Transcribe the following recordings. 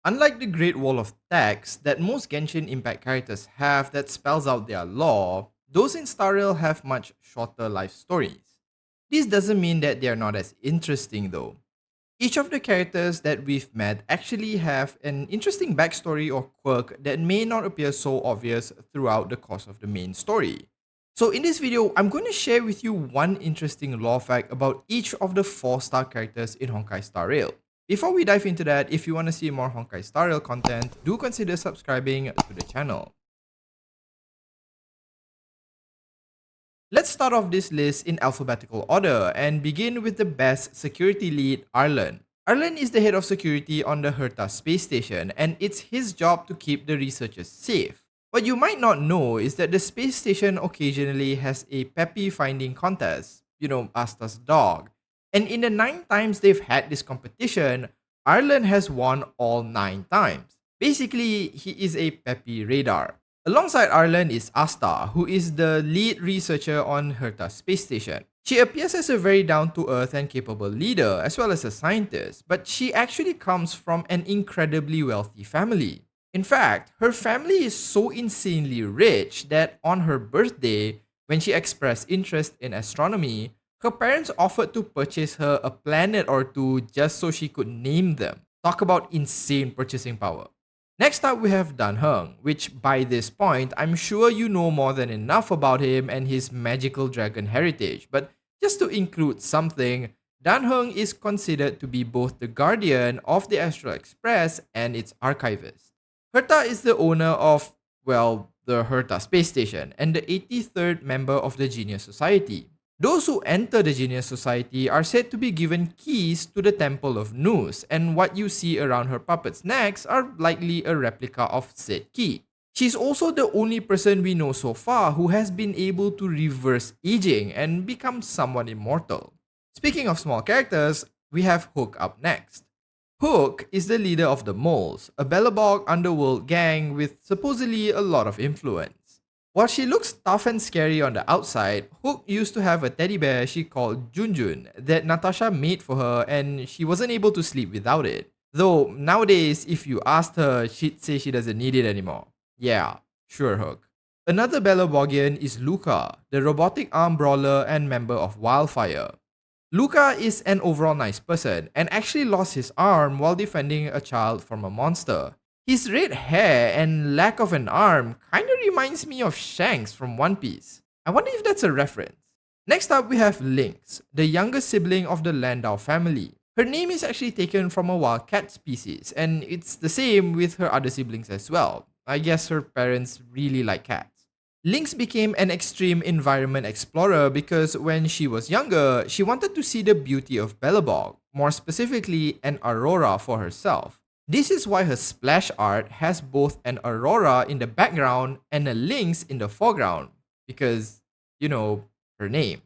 Unlike the Great Wall of Text that most Genshin Impact characters have that spells out their lore, those in Star Rail have much shorter life stories. This doesn't mean that they are not as interesting though. Each of the characters that we've met actually have an interesting backstory or quirk that may not appear so obvious throughout the course of the main story. So in this video, I'm going to share with you one interesting lore fact about each of the 4-star characters in Honkai Star Rail. Before we dive into that, if you want to see more Honkai Star Rail content, do consider subscribing to the channel. Let's start off this list in alphabetical order and begin with the best security lead, Arland. Arland is the head of security on the Herta space station, and it's his job to keep the researchers safe. What you might not know is that the space station occasionally has a peppy finding contest, Asta's dog. And in the 9 times they've had this competition, Arland has won all 9 times. Basically, he is a peppy radar. Alongside Arland is Asta, who is the lead researcher on Herta space station. She appears as a very down-to-earth and capable leader, as well as a scientist, but she actually comes from an incredibly wealthy family. In fact, her family is so insanely rich that on her birthday, when she expressed interest in astronomy, her parents offered to purchase her a planet or two just so she could name them. Talk about insane purchasing power. Next up, we have Dan Heng, which by this point, I'm sure you know more than enough about him and his magical dragon heritage. But just to include something, Dan Heng is considered to be both the guardian of the Astral Express and its archivist. Herta is the owner of, the Herta space station and the 83rd member of the Genius Society. Those who enter the Genius Society are said to be given keys to the Temple of Nous, and what you see around her puppet's necks are likely a replica of said key. She's also the only person we know so far who has been able to reverse aging and become somewhat immortal. Speaking of small characters, we have Hook up next. Hook is the leader of the Moles, a Belobog underworld gang with supposedly a lot of influence. While she looks tough and scary on the outside, Hook used to have a teddy bear she called Junjun that Natasha made for her and she wasn't able to sleep without it. Though nowadays, if you asked her, she'd say she doesn't need it anymore. Yeah, sure Hook. Another Belobogian is Luca, the robotic arm brawler and member of Wildfire. Luca is an overall nice person and actually lost his arm while defending a child from a monster. His red hair and lack of an arm kinda reminds me of Xiang's from One Piece. I wonder if that's a reference. Next up, we have Lynx, the younger sibling of the Landau family. Her name is actually taken from a wild cat species, and it's the same with her other siblings as well. I guess her parents really like cats. Lynx became an extreme environment explorer because when she was younger, she wanted to see the beauty of Belobog, more specifically an aurora for herself. This is why her splash art has both an aurora in the background and a lynx in the foreground, because, her name.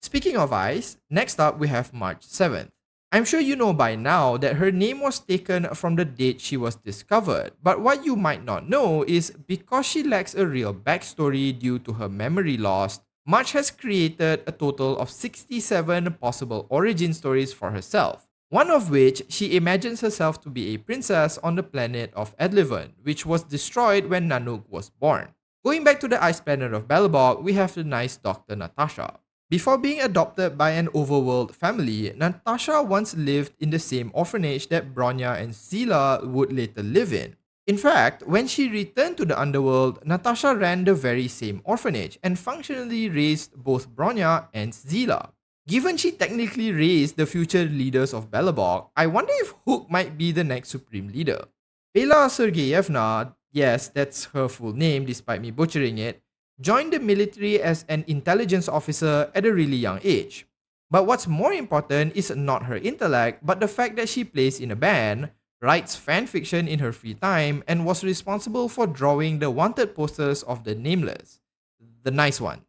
Speaking of ice, next up we have March 7th. I'm sure you know by now that her name was taken from the date she was discovered, but what you might not know is because she lacks a real backstory due to her memory loss, March has created a total of 67 possible origin stories for herself. One of which she imagines herself to be a princess on the planet of Edlevon, which was destroyed when Nanook was born. Going back to the ice planet of Belobog, we have the nice Dr. Natasha. Before being adopted by an overworld family, Natasha once lived in the same orphanage that Bronya and Zila would later live in. In fact, when she returned to the underworld, Natasha ran the very same orphanage and functionally raised both Bronya and Zila. Given she technically raised the future leaders of Belobog, I wonder if Hook might be the next supreme leader. Bela Sergeyevna, yes, that's her full name despite me butchering it, joined the military as an intelligence officer at a really young age. But what's more important is not her intellect, but the fact that she plays in a band, writes fanfiction in her free time, and was responsible for drawing the wanted posters of the Nameless. The nice ones.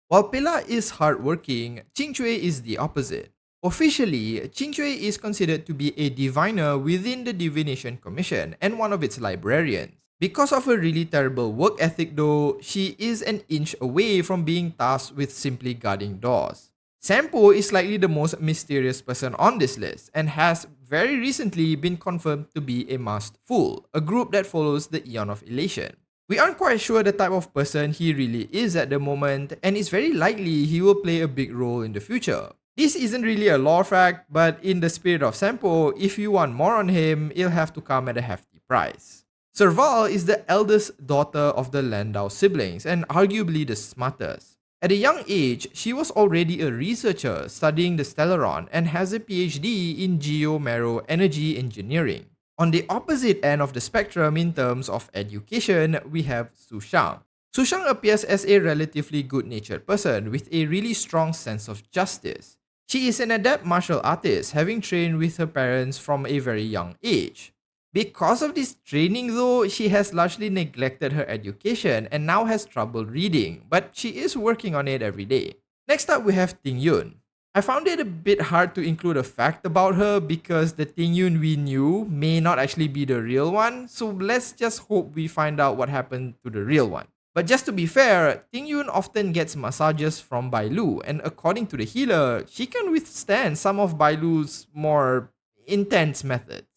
While Pela is hardworking, Qingque is the opposite. Officially, Qingque is considered to be a diviner within the Divination Commission and one of its librarians. Because of a really terrible work ethic though, she is an inch away from being tasked with simply guarding doors. Sampo is likely the most mysterious person on this list and has very recently been confirmed to be a masked fool, a group that follows the Eon of Elation. We aren't quite sure the type of person he really is at the moment, and it's very likely he will play a big role in the future. This isn't really a lore fact, but in the spirit of Sampo, if you want more on him, it'll have to come at a hefty price. Surval is the eldest daughter of the Landau siblings and arguably the smartest. At a young age, she was already a researcher studying the Stellaron and has a PhD in geomero energy engineering. On the opposite end of the spectrum in terms of education, we have Xiang. Xiang appears as a relatively good-natured person with a really strong sense of justice. She is an adept martial artist, having trained with her parents from a very young age. Because of this training though, she has largely neglected her education and now has trouble reading, but she is working on it every day. Next up we have Ting Yun. I found it a bit hard to include a fact about her because the Ting Yun we knew may not actually be the real one, so let's just hope we find out what happened to the real one. But just to be fair, Ting Yun often gets massages from Bai Lu, and according to the healer, she can withstand some of Bai Lu's more intense methods.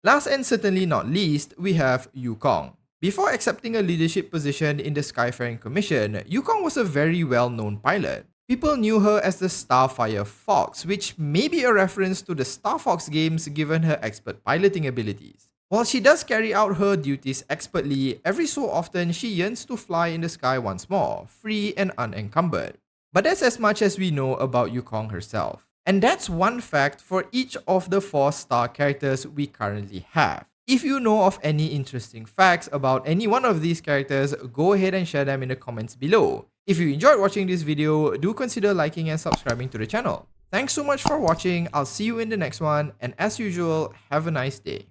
Last and certainly not least, we have Yukong. Before accepting a leadership position in the Skyfaring Commission, Yukong was a very well-known pilot. People knew her as the Starfire Fox, which may be a reference to the Star Fox games given her expert piloting abilities. While she does carry out her duties expertly, every so often she yearns to fly in the sky once more, free and unencumbered. But that's as much as we know about Yukong herself. And that's one fact for each of the 4-star characters we currently have. If you know of any interesting facts about any one of these characters, go ahead and share them in the comments below. If you enjoyed watching this video, do consider liking and subscribing to the channel. Thanks so much for watching, I'll see you in the next one, and as usual, have a nice day.